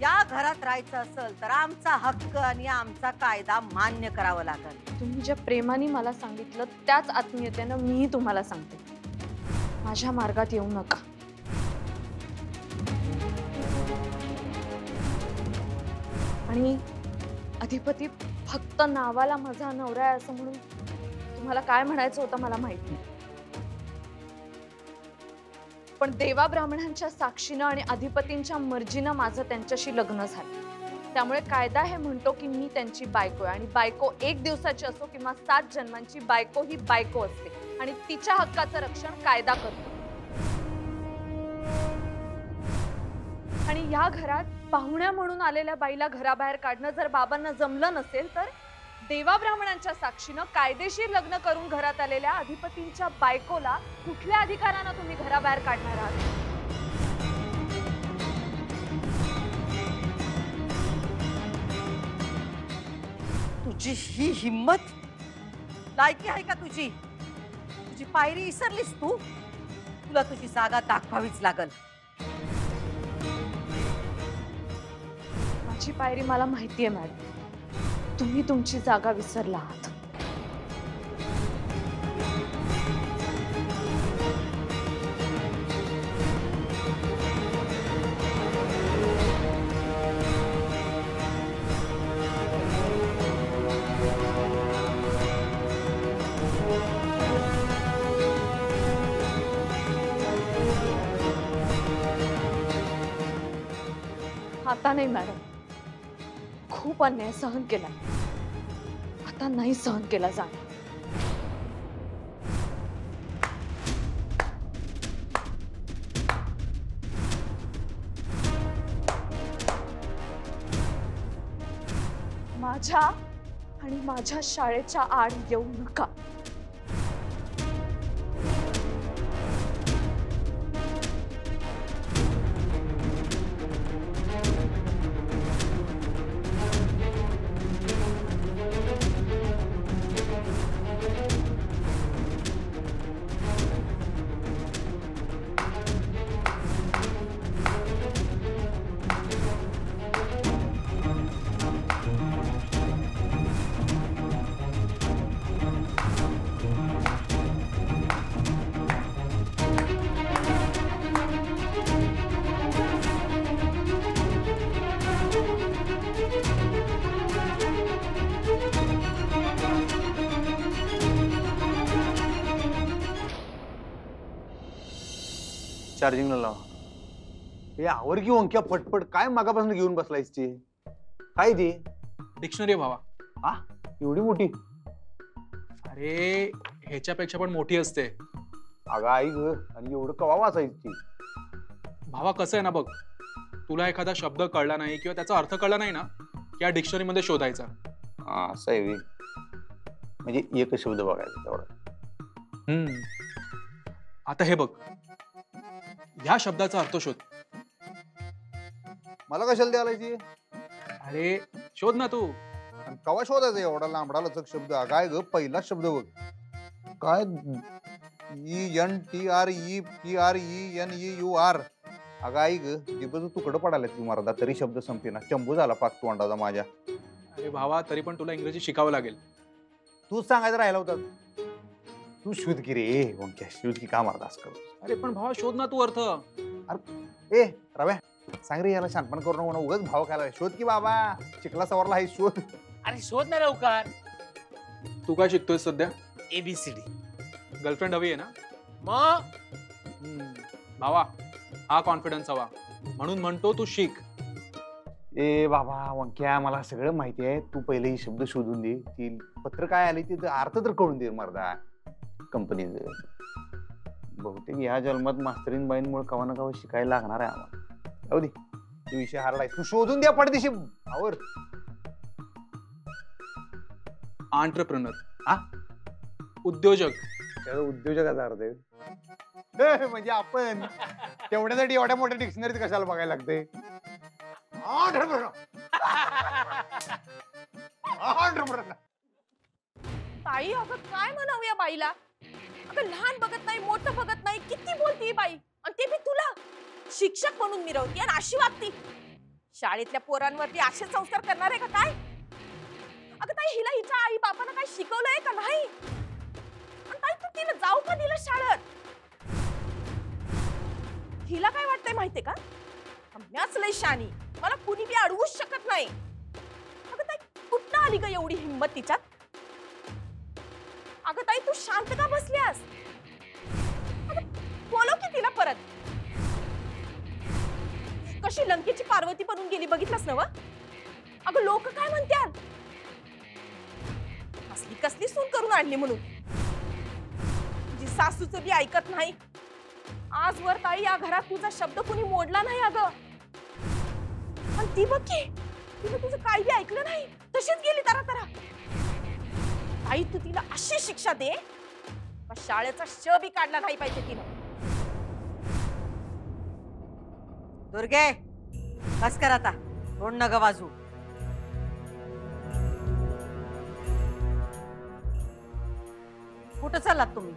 या घरात राहायचं असेल तर आमचा हक्क आणि आमचा कायदा मान्य करावा लागेल। तुम्ही ज्या प्रेमाने मला सांगितलं त्याच आत्मीयतेनं मीही तुम्हाला सांगते, माझ्या मार्गात येऊ नका। आणि अधिपती फक्त नावाला माझा नवरा आहे असं म्हणून तुम्हाला काय म्हणायचं होतं मला माहित नाही, पण देवा ब्राह्मणांच्या साक्षीनं आणि अधिपतींच्या मर्जीनं माझं त्यांच्याशी लग्न झालं। त्यामुळे कायदा हे म्हणतो की मी त्यांची बायको आहे, आणि बायको 1 दिवसाची असो किंवा 7 जन्मांची, बायको ही बायको असते आणि तिच्या हक्काचं रक्षण कायदा करतो। आणि या घरात पाहुण्या म्हणून आलेल्या बाईला घराबाहेर काढणं जर बाबांना जमलं नसेल तर देवा ब्राह्मणांच्या साक्षीनं कायदेशीर लग्न करून घरात आलेल्या अधिपतींच्या बायकोला कुठल्या अधिकारानं तुम्ही घराबाहेर काढणार आहात? तुझी ही हिम्मत, लायकी आहे का तुझी? तुझी पायरी विसरलीस तू? तुला तुझी जागा दाखवावीच लागल। माझी पायरी मला माहितीये मॅडम, तुम्ही तुमची जागा विसरला आहात। आता नाही मॅडम, खूप अन्याय सहन केला, आता नाही सहन केला जाणार। माझ्या आणि माझ्या शाळेच्या आड येऊ नका। चार्जिंगला लावा। हे आवर की ओंक्या पटपट, काय मागापासून घेऊन बसलायस ती? काय ती? डिक्शनरी भावा। हा, एवढी मोठी? अरे ह्याच्यापेक्षा पण मोठी असते। अगं आई ग, आणि एवढं कवा वाचायची? भावा कसं आहे ना बघ, तुला एखादा शब्द कळला नाही किंवा त्याचा अर्थ कळला नाही ना, या डिक्शनरी मध्ये शोधायचा। हा असं आहे, म्हणजे एक शब्द बघायचा तेवढा। आता हे बघ, ह्या शब्दाचा अर्थ शोध। मला कशाला द्यायची? अरे शोध ना तू। कवा शोधायचा एवढा लांबडा लचक शब्द? काय ग, पहिला शब्द बघ काय, ENTREPRENEUR। अगं आई ग, जिभेचं तुकडं पडायला ती मर्दा, तरी शब्द संपेना, चंबू झाला पाक तोंडाचा माझ्या। अरे भावा, तरी पण तुला इंग्रजी शिकावं लागेल। तूच सांगायचं राहिला होता, तू शोध की रे ओंक्या, शोध की, का मर्दा असं करू? अरे पण भावा शोध ना तू अर्थ। ए रव्या, सांग रे याला, शानपण करू नको, उगाच भाव खायला। शोध की बाबा, शिकला सवरला आहे, शोध। अरे शोध ना लवकर। तू काय शिकतोय सध्या? ABCD। गर्लफ्रेंड हवी आहे ना? मग भावा, हा कॉन्फिडन्स हवा, म्हणून म्हणतो तू शिक। ए बाबा वंक्या, मला सगळं माहिती आहे, तू पहिले ही शब्द शोधून दे, ती पत्र काय आली ते अर्थ तर कळून दे मर्दा कंपनीचं। बहुतेक या जन्मात मास्तरीन बाईंमुळे कवा ना कवा शिकायला लागणार आहे आम्हाला। जाऊ दे, तू विषय हारलाय, तू शोधून द्या पडदेशी आवर। एंटरप्रेन्योर, उद्योजक। त्याचा उद्योजकाचा अर्थ आहे म्हणजे आपण तेवढ्यासाठी एवढ्या मोठ्या डिक्शनरीत कशाला बघायला लागते? ताई, अगं काय म्हणावं या बाईला? अगं लहान बघत नाही, मोठं बघत नाही, किती बोलती ही बाई, आणि ते बी तुला शिक्षक म्हणून मिरवती आणि अशी वागती। शाळेतल्या पोरांवरती असे संस्कार करणार आहे का काय? अगं ताई, हिला हिच्या आई बापानं काय शिकवलंय का नाही? आणि ताई, तू तिला जाऊ का दिलं शाळेत? हिला काय वाटतंय माहितीये का? म्याच लय शानी, मला कुणी बी अडवूच शकत नाही. अगं ताई, कुठं आली ग एवढी हिंमत तिच्यात? अगं ताई, तू शांत का बसल्यास? बोलव की तिला परत. कशी लंकेची पार्वती बनून गेली बघितलंस ना? अगं लोक काय म्हणतात? असली कसली सून करून आणली म्हणून. तुझी सासूचं बी ऐकत नाही. आजवर ताई या घरात तुझा शब्द कुणी मोडला नाही अगं. आणि ती बघ की, तिने तुझं काही बी ऐकलं नाही, तशीच गेली तरा तरा. ताई, तू तिला अशी शिक्षा दे का शाळेचा श बी काढला नाही पाहिजे तिनं. दुर्गे, बस कर आता, तोंड नग वाजू. कुठं चाललात तुम्ही?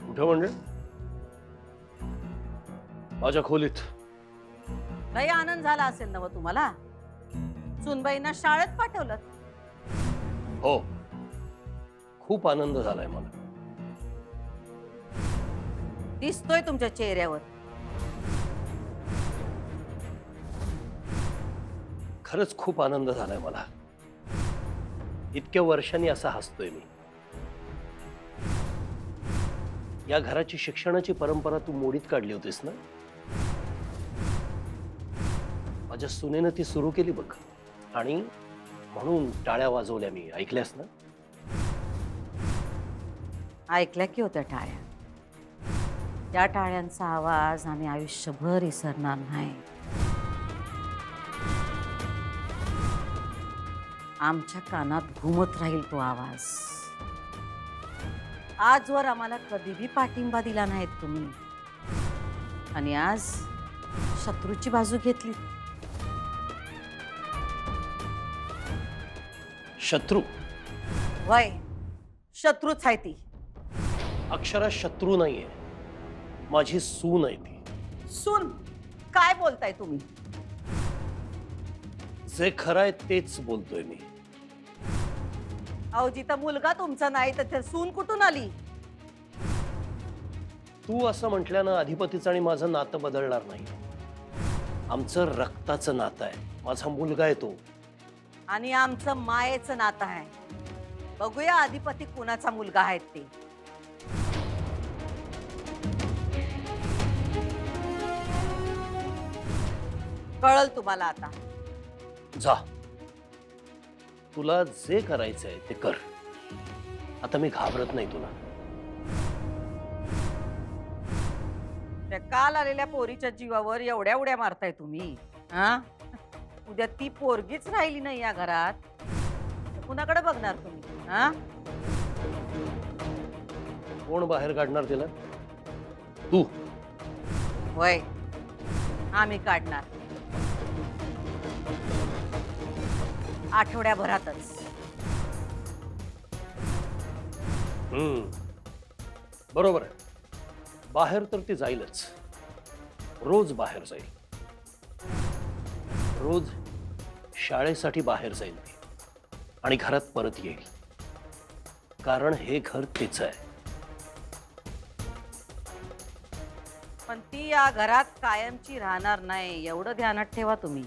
कुठं म्हणजे? माझ्या खोलीत. लय आनंद झाला असेल ना तुम्हाला? सुनबाईंना शाळेत पाठवलं? हो, खूप आनंद झालाय मला. दिसतोय तुमच्या चेहऱ्यावर. खरंच खूप आनंद झालाय मला. इतक्या वर्षांनी असा हसतोय मी. या घराची शिक्षणाची परंपरा तू मोडीत काढली होतीस ना? माझ्या सुनेनं ती सुरू केली बघ, आणि म्हणून टाळ्या वाजवल्या मी. ऐकल्यास ना? ऐकल्या की होत्या टाळ्या. त्या टाळ्यांचा आवाज आम्ही आयुष्यभर विसरणार नाही. आमच्या कानात घुमत राहील तो आवाज. आजवर आम्हाला कधीही पाठिंबा दिला नाहीत तुम्ही, आणि आज शत्रूची बाजू घेतली. शत्रू? वय, शत्रूच आहे ती. अक्षरा शत्रू नाहीये, माझी सून आहे ती. सून? काय बोलताय तुम्ही? जे खरं आहे तेच बोलतोय मी. अहो, जिथं मुलगा तुमचा नाही तर सून कुठून आली? तू असं म्हटल्यानं अधिपतीचं आणि माझं नातं बदलणार नाही. आमचं रक्ताचं नातं आहे. माझा मुलगा आहे तो. आणि आमचं मायेचं नातं आहे. बघूया अधिपती कुणाचा मुलगा आहे ते. कळल तुम्हाला आता. जा, तुला जे करायचंय ते कर. आता मी घाबरत नाही तुला. त्या काल आलेल्या पोरीच्या जीवावर एवढ्या उड्या मारताय तुम्ही. हा, उद्या ती पोरगीच राहिली नाही या घरात, कुणाकडे बघणार तुम्ही? हा, कोण बाहेर काढणार तिला? तू? होय, आम्ही काढणार. आठवड्याभरातच. बरोबर आहे. बाहेर तर ती जाईलच. रोज बाहेर जाईल. रोज शाळेसाठी बाहेर जाईल ती, आणि घरात परत येईल. कारण हे घर तिचं आहे. पण ती या घरात कायमची राहणार नाही, एवढं ध्यानात ठेवा तुम्ही.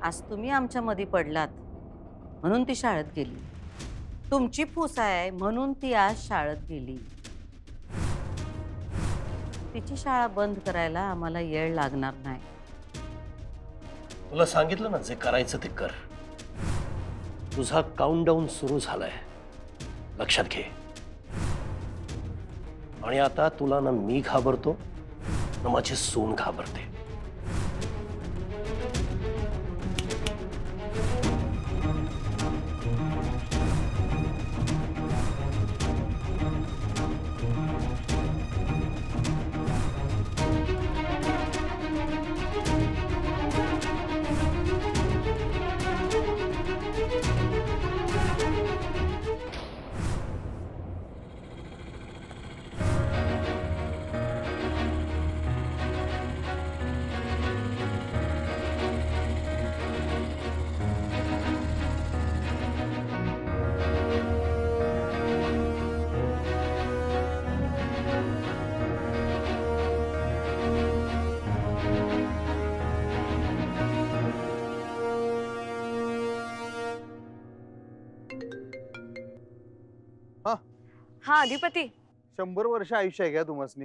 आज तुम्ही आमच्या मध्ये पडलात म्हणून ती शाळेत गेली. तुमची फूस आहे म्हणून ती आज शाळेत गेली. तिची शाळा बंद करायला आम्हाला वेळ लागणार नाही. तुला सांगितलं ना, जे करायचं ते कर. तुझा काउंटडाऊन सुरू झालाय, लक्षात घे. आणि आता तुला ना मी घाबरतो ना माझी सून घाबरते. हा अधिपती 100 वर्ष आयुष्य आहे का तुम्हाला?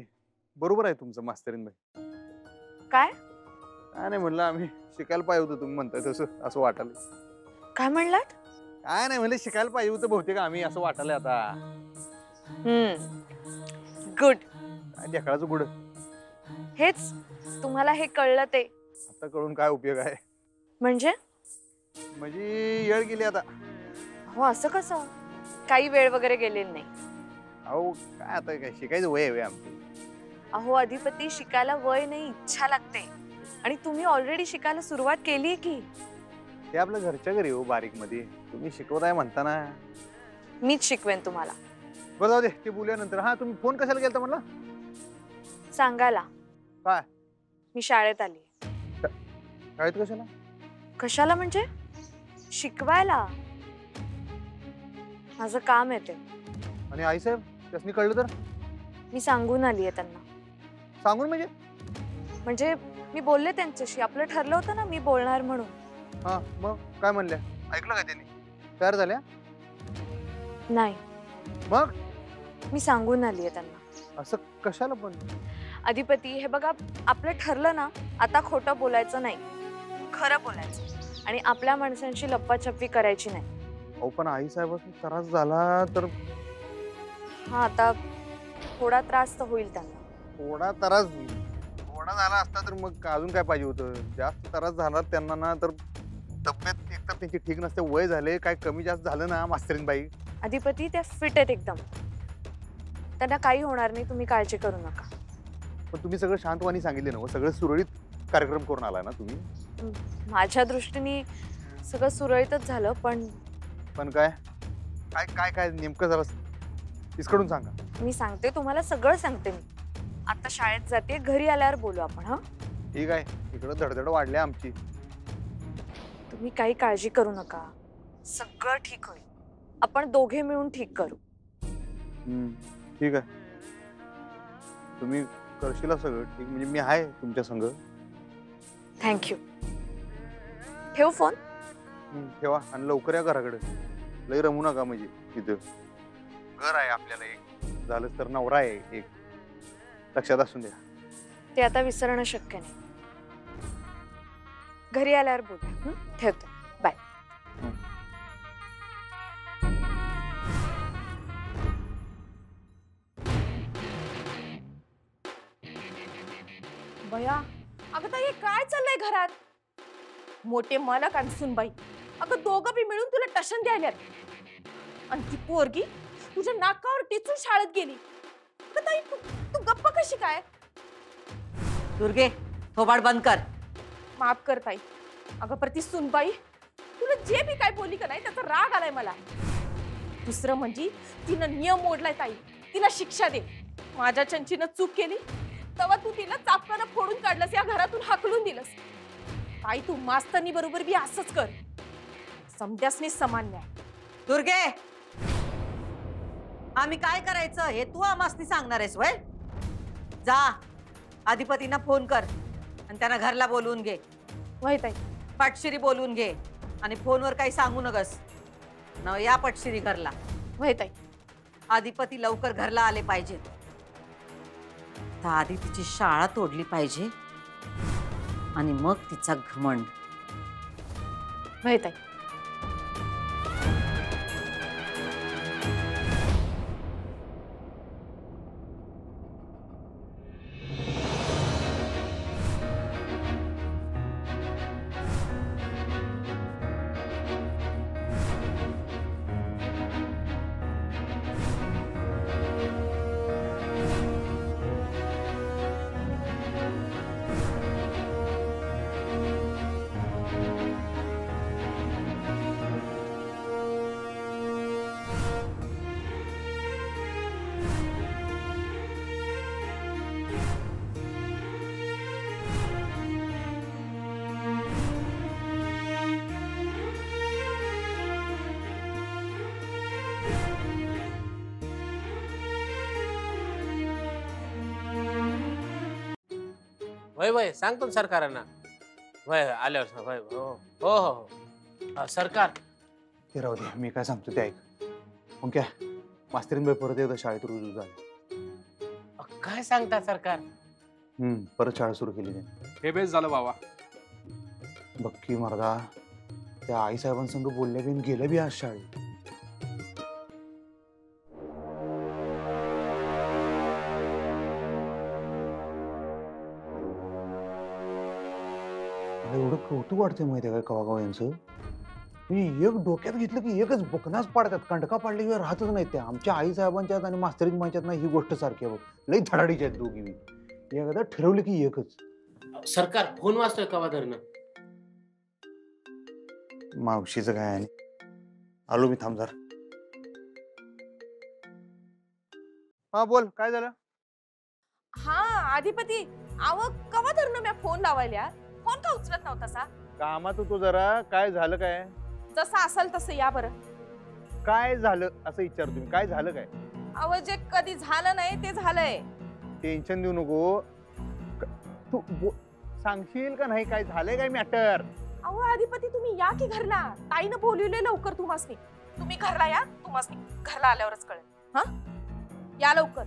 बरोबर आहे तुमचं मास्तरीन बाई. काय काय नाही म्हणलं, आम्ही शिकायला पाहिजे होतं तुम्ही म्हणताय तसं, असं वाटायला. काय म्हणलात? काय नाही म्हणलं, शिकायला पाहिजे होतं बहुतेक आम्ही, असं वाटायला आता. गुड. काय ढेकळाचं गुड. हेच तुम्हाला हे कळलं ते आता कळून काय उपयोग आहे? म्हणजे म्हणजे येळ गेली आता. हो असं कसं? काही वेळ वगैरे गेलेली नाही. अहो काय आता, काय शिकायचं वय आहे आमची. अहो अधिपती, शिकायला वय नाही, इच्छा लागते. आणि तुम्ही ऑलरेडी शिकायला सुरुवात केली की. ते आपल्या घरच्या घरी हो, बारीक मध्ये. तुम्ही शिकवताय म्हणताना. मीच शिकवेन तुम्हाला. बरं जाऊ दे, ते बोलूया नंतर. हा, तुम्ही फोन कशाला केलता म्हणला? सांगायला. काय? मी शाळेत आली. शाळेत कशाला? कशाला म्हणजे? शिकवायला. माझं काम आहे ते. आणि आई साहेब त्यासनी कळलं तर? मी सांगून आलीये त्यांना. सांगून म्हणजे मी बोलले त्यांच्याशी, आपलं ठरलं होतं ना मी बोलणार म्हणून. हा, मग काय म्हणल्या? ऐकलं का त्यांनी? तयार झाल्या? नाही. मग मी सांगून आलीये त्यांना. असं कशाला पण? अधिपती हे बघा, आपलं ठरलं ना, आता खोटं बोलायचं नाही, खरं बोलायचं. आणि आपल्या माणसांची लप्पाछप्पी करायची नाही. अहो पण आई साहेबांना त्रास झाला तर? हा, आता थोडा त्रास तर होईल त्यांना. थोडा झाला असता तर मग अजून काय पाहिजे होतं? जास्त त्रास झाला त्यांना ना, तर तब्येत एक तर त्यांची ठीक नसते, वय झाले, काय कमी जास्त झालं ना मास्तरीन बाई. अधिपती त्या फिट आहेत एकदम, त्यांना काही होणार नाही, तुम्ही काळजी करू नका. पण तुम्ही सगळं शांतवानी सांगितले ना, सगळं सुरळीत कार्यक्रम करून आला ना तुम्ही? माझ्या दृष्टीने सगळं सुरळीतच झालं, पण काय काय काय काय नेमकं झालं इसकडून सांगा. मी सांगते तुम्हाला, सगळं सांगते मी. आता शाळेत जाते, घरी आल्यावर बोलू आपण. हा ठीक आहे. इकडं धडधड वाढली आमची. तुम्ही काही काळजी करू नका, सगळं ठीक होईल. आपण दोघे मिळून ठीक करू. ठीक आहे. तुम्ही करशील सगळं ठीक, म्हणजे मी आहे तुमच्या संग. थँक्यू. ठेवू फोन? ठेवा आणि लवकर या घराकडे. लय रमू नका, म्हणजे तिथं घर आहे आपल्याला एक, झालंच तर नवरा आहे एक, लक्षात असून द्या. ते आता विसरणं शक्य नाही. घरी आल्यावर बोलू. ठेवते. बाय. बया, अगं ताई, हे काय चाललंय घरात? मोठे मालक आणि सुनबाई, अगं दोघं बी मिळून तुला टशन द्यायल्यात. आणि ती पोरगी तुझ्या नाकावर टिचून शाळेत गेली. अगं ताई, तू गप्प कशी काय? दुर्गे, थोबाड बंद कर. माफ कर ताई. अगं प्रति सुनबाई, तुला जे बी काय बोलली का नाही, त्याचा राग आलाय मला. दुसरं म्हणजे तिनं नियम मोडलाय ताई, तिला शिक्षा दे. माझ्या चंचीनं चूक केली तेव्हा तू तिला चापकानं फोडून काढलंस, या घरातून हाकलून दिलंस. ताई, तू मास्तरनी बरोबर बी असंच कर. समध्यासनी समान न्याय. दुर्गे, आम्ही काय करायचं हे तू आम्हासनी सांगणार आहेस वय? जा, अधिपतींना फोन कर आणि त्यांना घरला बोलवून घे. वय ताई. पटशिरी बोलवून घे आणि फोनवर काही सांगू नकस. न या पटशिरी घरला. वय ताई. अधिपती लवकर घरला आले पाहिजेत. आधी तिची शाळा तोडली पाहिजे आणि मग तिचा घमंड. वय ताई. वय वय सांगतो ना सरकारांना. वय आल्यावर वय हो हो हो सरकार. ते राहू दे, मी काय सांगतो ते ऐक. ओके मास्तरीनबाई परत एकदा शाळेत रुजू झाले. काय सांगता सरकार? परत शाळा सुरू केली त्यांनी. हे बेस झालं बाबा. बक्की मर्दा, त्या आईसाहेबांसंग बोलल्या बी आणि गेल्या बी आज शाळेत. मला एवढं कौतुक वाटतंय माहिती आहे का कवा यांचं. म्हणजे एक डोक्यात घेतलं की एकच बुकनाच पाडतात, कंटका पाडल्याशिवाय राहतच नाही. त्या आमच्या आईसाहेबांच्यात आणि मास्तरीनबाईंच्यात ना ही गोष्ट सारखी आहे बघ. लई धडाडीच्या आहेत दोघी बी. एकदा ठरवलं की एकच. सरकार फोन वाजतोय कवा धरणं. मावशीचं काय आहे, आलो मी, थांब जरा. हा बोल, काय झालं? हा अधिपती, आव कवा धरणं मी फोन लावायला, फोन का उचलत नव्हता सा? कामात होतो जरा. काय झालं काय? जसं असेल तसं या बरं. काय झालं असं विचार तुम्ही. काय झालं काय? अव जे कधी झालं नाही ते झालंय. टेन्शन देऊ नको. तू सांगशील का नाही काय झालंय काय मॅटर? अहो अधिपती तुम्ही या की घरला. ताईनं बोलवले लवकर तुम्हासनी. तुम्ही घरला या, तुम्हासनी घरला आल्यावरच कळेल. हा या लवकर.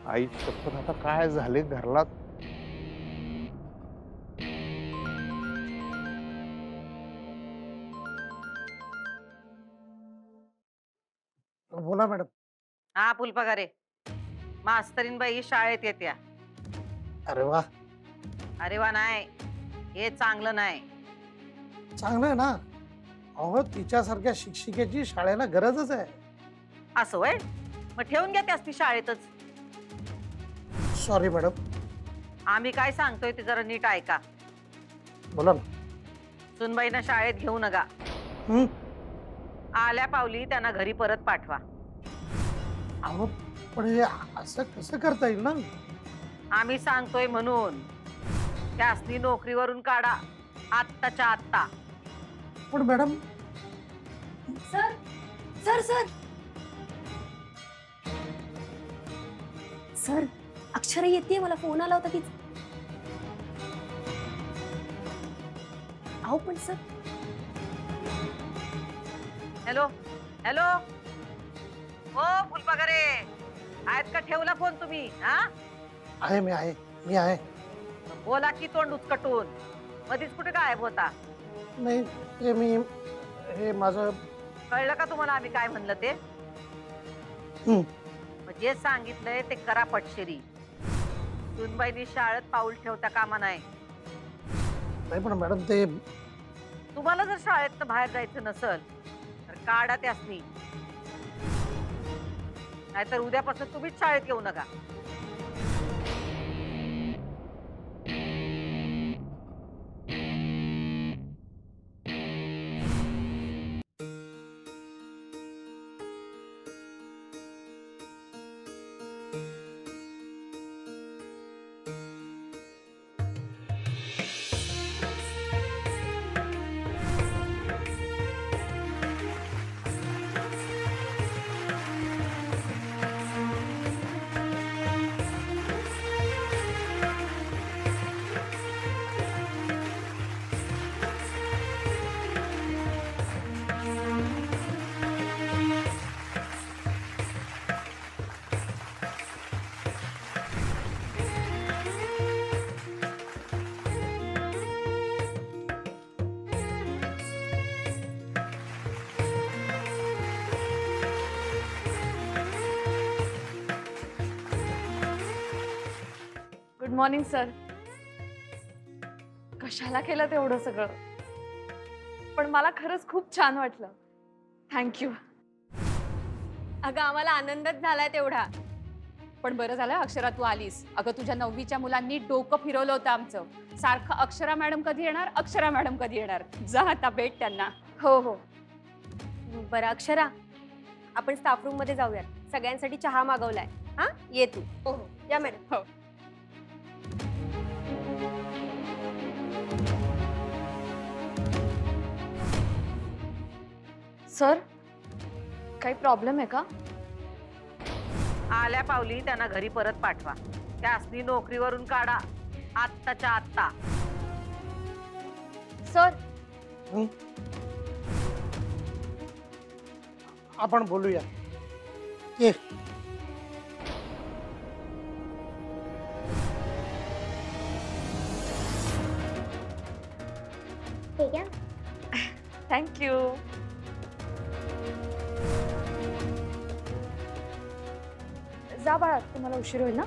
आई शपथ, आता काय झाले घरला? बोला मॅडम. हा फुलपगारे, मास्तरीनबाई शाळेत येत्या. अरे वा, अरे वा नाही, हे चांगलं नाही. चांगलं आहे ना. अहो तिच्यासारख्या शिक्षिकेची शाळेला गरजच आहे. असं वय, मग ठेवून घ्या त्यास ती शाळेतच. Sorry madam. आम्ही काय सांगतोय ते जरा नीट ऐका. बोला ना. सुनबाईंना शाळेत घेऊ नका. आल्या पावली त्यांना घरी परत पाठवा. अहो पण हे असं कसं करता येईल ना. आम्ही सांगतोय म्हणून. त्यासनी नोकरीवरून काढा आत्ताच्या आत्ता. पण madam. Sir sir sir sir Akshara येते, मला फोन आला होता तिचा. अहो पण सर. हॅलो हॅलो, हो फुलपगारे, आहेत का? ठेवला फोन तुम्ही? हा आहे, मी आहे. बोला की तोंड उचकटून. मधीच कुठे गायब होता? नाही ते मी, हे माझं. कळलं का तुम्हाला आम्ही काय म्हणलं ते? जे सांगितलंय ते करा पटशेरी. सुनबाईनी शाळेत पाऊल ठेवता कामा नाही. नाही पण मॅडम ते. तुम्हाला जर शाळेत बाहेर जायचं नसल तर काढा त्यासनी, नाहीतर उद्यापासून तुम्हीच शाळेत येऊ नका. Good morning sir. कशाला केलं तेवढं सगळं, पण मला खरंच खूप छान वाटलं. थँक्यू. अगं आम्हाला आनंदच झालाय तेवढा. पण बरं झालं अक्षरा तू आलीस. अगं तुझ्या 9वीच्या मुलांनी डोकं फिरवलं होतं आमचं. सारखं अक्षरा मॅडम कधी येणार, अक्षरा मॅडम कधी येणार. जा आता भेट त्यांना. हो हो. बरं अक्षरा, आपण स्टाफ रूम मध्ये जाऊयात. सगळ्यांसाठी चहा मागवलाय. हा ये तू. हो हो या मॅडम. हो. सर काही प्रॉब्लेम आहे का? आल्या पावली त्यांना घरी परत पाठवा. त्यासनी नोकरीवरून काढा आत्ताच्या आत्ता. सर आपण बोलूया. ये. ठीक आहे. थँक्यू. जा बाळा, तुम्हाला उशीर होईल ना.